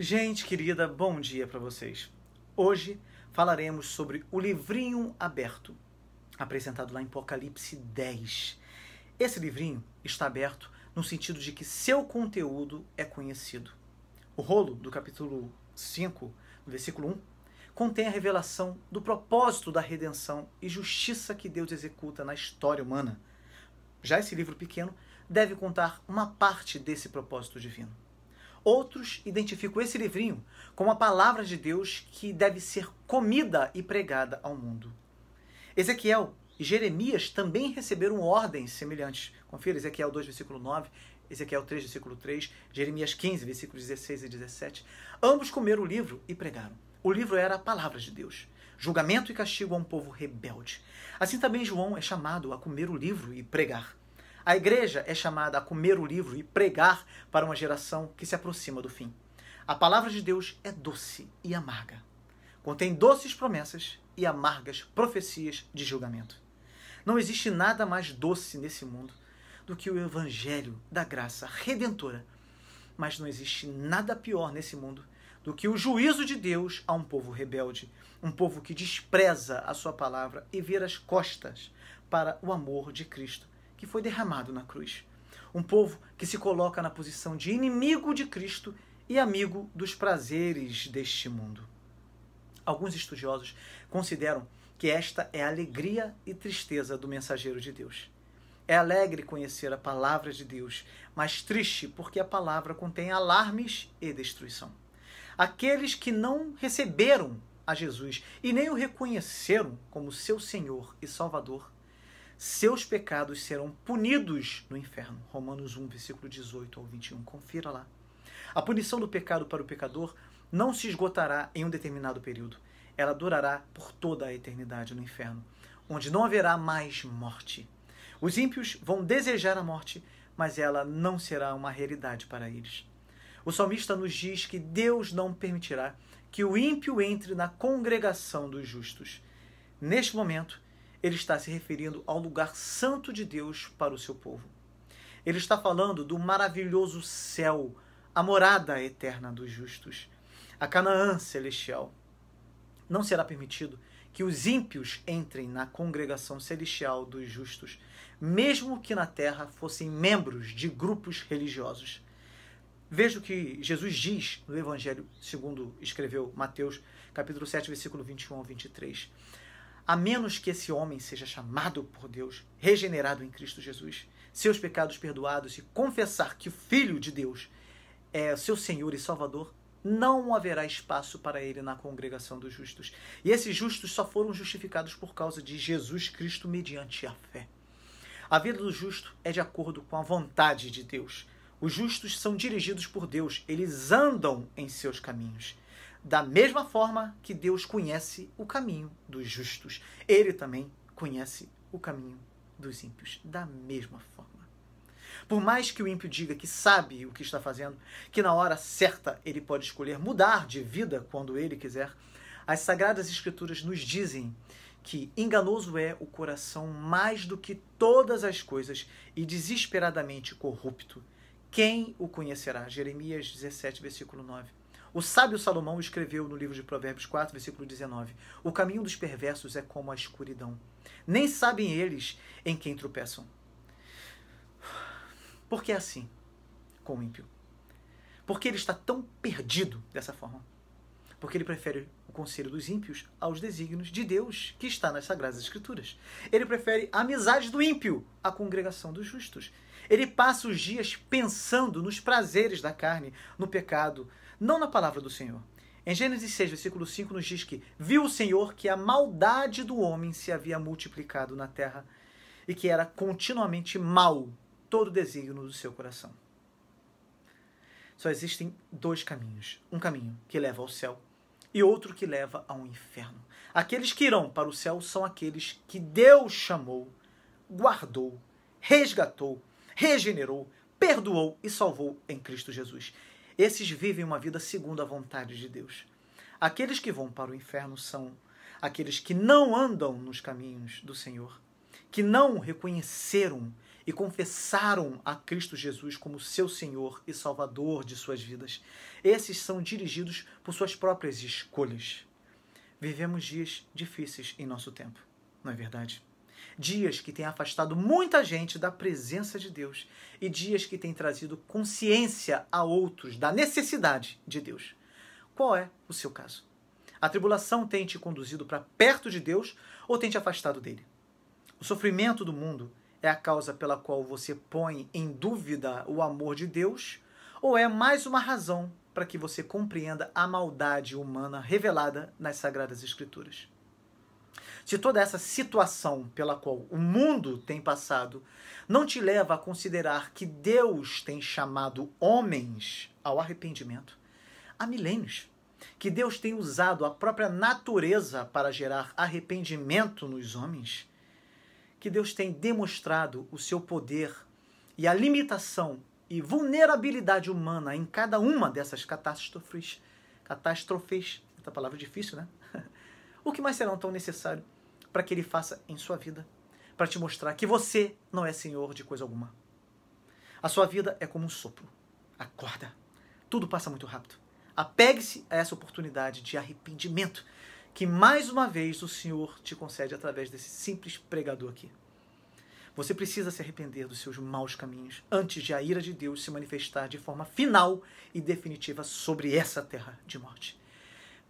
Gente querida, bom dia para vocês. Hoje falaremos sobre o livrinho aberto, apresentado lá em Apocalipse 10. Esse livrinho está aberto no sentido de que seu conteúdo é conhecido. O rolo do capítulo 5, no versículo 1, contém a revelação do propósito da redenção e justiça que Deus executa na história humana. Já esse livro pequeno deve contar uma parte desse propósito divino. Outros identificam esse livrinho como a palavra de Deus que deve ser comida e pregada ao mundo. Ezequiel e Jeremias também receberam ordens semelhantes. Confira Ezequiel 2, versículo 9, Ezequiel 3, versículo 3, Jeremias 15, versículos 16 e 17. Ambos comeram o livro e pregaram. O livro era a palavra de Deus. Julgamento e castigo a um povo rebelde. Assim também João é chamado a comer o livro e pregar. A igreja é chamada a comer o livro e pregar para uma geração que se aproxima do fim. A palavra de Deus é doce e amarga. Contém doces promessas e amargas profecias de julgamento. Não existe nada mais doce nesse mundo do que o evangelho da graça redentora. Mas não existe nada pior nesse mundo do que o juízo de Deus a um povo rebelde, um povo que despreza a sua palavra e vira as costas para o amor de Cristo, que foi derramado na cruz. Um povo que se coloca na posição de inimigo de Cristo e amigo dos prazeres deste mundo. Alguns estudiosos consideram que esta é a alegria e tristeza do mensageiro de Deus. É alegre conhecer a palavra de Deus, mas triste porque a palavra contém alarmes e destruição. Aqueles que não receberam a Jesus e nem o reconheceram como seu Senhor e Salvador, seus pecados serão punidos no inferno. Romanos 1, versículo 18 ao 21. Confira lá. A punição do pecado para o pecador não se esgotará em um determinado período. Ela durará por toda a eternidade no inferno, onde não haverá mais morte. Os ímpios vão desejar a morte, mas ela não será uma realidade para eles. O salmista nos diz que Deus não permitirá que o ímpio entre na congregação dos justos. Neste momento, ele está se referindo ao lugar santo de Deus para o seu povo. Ele está falando do maravilhoso céu, a morada eterna dos justos, a Canaã celestial. Não será permitido que os ímpios entrem na congregação celestial dos justos, mesmo que na terra fossem membros de grupos religiosos. Veja o que Jesus diz no Evangelho segundo escreveu Mateus, capítulo 7, versículo 21 ao 23. A menos que esse homem seja chamado por Deus, regenerado em Cristo Jesus, seus pecados perdoados e confessar que o Filho de Deus é seu Senhor e Salvador, não haverá espaço para ele na congregação dos justos. E esses justos só foram justificados por causa de Jesus Cristo mediante a fé. A vida do justo é de acordo com a vontade de Deus. Os justos são dirigidos por Deus, eles andam em seus caminhos. Da mesma forma que Deus conhece o caminho dos justos, ele também conhece o caminho dos ímpios. Da mesma forma. Por mais que o ímpio diga que sabe o que está fazendo, que na hora certa ele pode escolher mudar de vida quando ele quiser, as Sagradas Escrituras nos dizem que enganoso é o coração mais do que todas as coisas e desesperadamente corrupto. Quem o conhecerá? Jeremias 17, versículo 9. O sábio Salomão escreveu no livro de Provérbios 4, versículo 19, o caminho dos perversos é como a escuridão. Nem sabem eles em quem tropeçam. Por que é assim com o ímpio? Por que ele está tão perdido dessa forma? Porque ele prefere o conselho dos ímpios aos desígnios de Deus que está nas Sagradas Escrituras. Ele prefere a amizade do ímpio à congregação dos justos. Ele passa os dias pensando nos prazeres da carne, no pecado, não na palavra do Senhor. Em Gênesis 6, versículo 5, nos diz que viu o Senhor que a maldade do homem se havia multiplicado na terra e que era continuamente mau todo o desígnio do seu coração. Só existem dois caminhos. Um caminho que leva ao céu e outro que leva ao inferno. Aqueles que irão para o céu são aqueles que Deus chamou, guardou, resgatou, regenerou, perdoou e salvou em Cristo Jesus. Esses vivem uma vida segundo a vontade de Deus. Aqueles que vão para o inferno são aqueles que não andam nos caminhos do Senhor, que não reconheceram e confessaram a Cristo Jesus como seu Senhor e Salvador de suas vidas. Esses são dirigidos por suas próprias escolhas. Vivemos dias difíceis em nosso tempo, não é verdade? Dias que têm afastado muita gente da presença de Deus e dias que têm trazido consciência a outros da necessidade de Deus. Qual é o seu caso? A tribulação tem te conduzido para perto de Deus ou tem te afastado dele? O sofrimento do mundo é a causa pela qual você põe em dúvida o amor de Deus ou é mais uma razão para que você compreenda a maldade humana revelada nas Sagradas Escrituras? Se toda essa situação pela qual o mundo tem passado não te leva a considerar que Deus tem chamado homens ao arrependimento, há milênios que Deus tem usado a própria natureza para gerar arrependimento nos homens, que Deus tem demonstrado o seu poder e a limitação e vulnerabilidade humana em cada uma dessas catástrofes, essa palavra é difícil, né? O que mais será tão necessário para que ele faça em sua vida, para te mostrar que você não é senhor de coisa alguma? A sua vida é como um sopro. Acorda. Tudo passa muito rápido. Apegue-se a essa oportunidade de arrependimento que mais uma vez o Senhor te concede através desse simples pregador aqui. Você precisa se arrepender dos seus maus caminhos antes de a ira de Deus se manifestar de forma final e definitiva sobre essa terra de morte.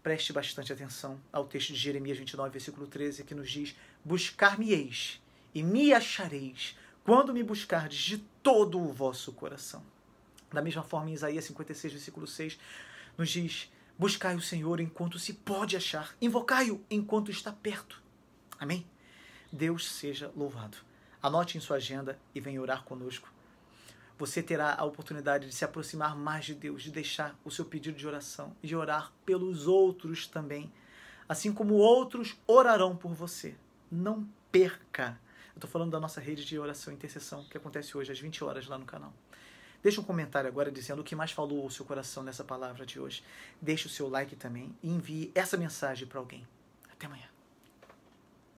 Preste bastante atenção ao texto de Jeremias 29, versículo 13, que nos diz: buscar-me-eis e me achareis quando me buscardes de todo o vosso coração. Da mesma forma, em Isaías 56, versículo 6, nos diz: buscai o Senhor enquanto se pode achar, invocai-o enquanto está perto. Amém? Deus seja louvado. Anote em sua agenda e venha orar conosco. Você terá a oportunidade de se aproximar mais de Deus, de deixar o seu pedido de oração e de orar pelos outros também, assim como outros orarão por você. Não perca. Eu estou falando da nossa rede de oração e intercessão, que acontece hoje às 20 horas lá no canal. Deixe um comentário agora dizendo o que mais falou ao seu coração nessa palavra de hoje. Deixe o seu like também e envie essa mensagem para alguém. Até amanhã.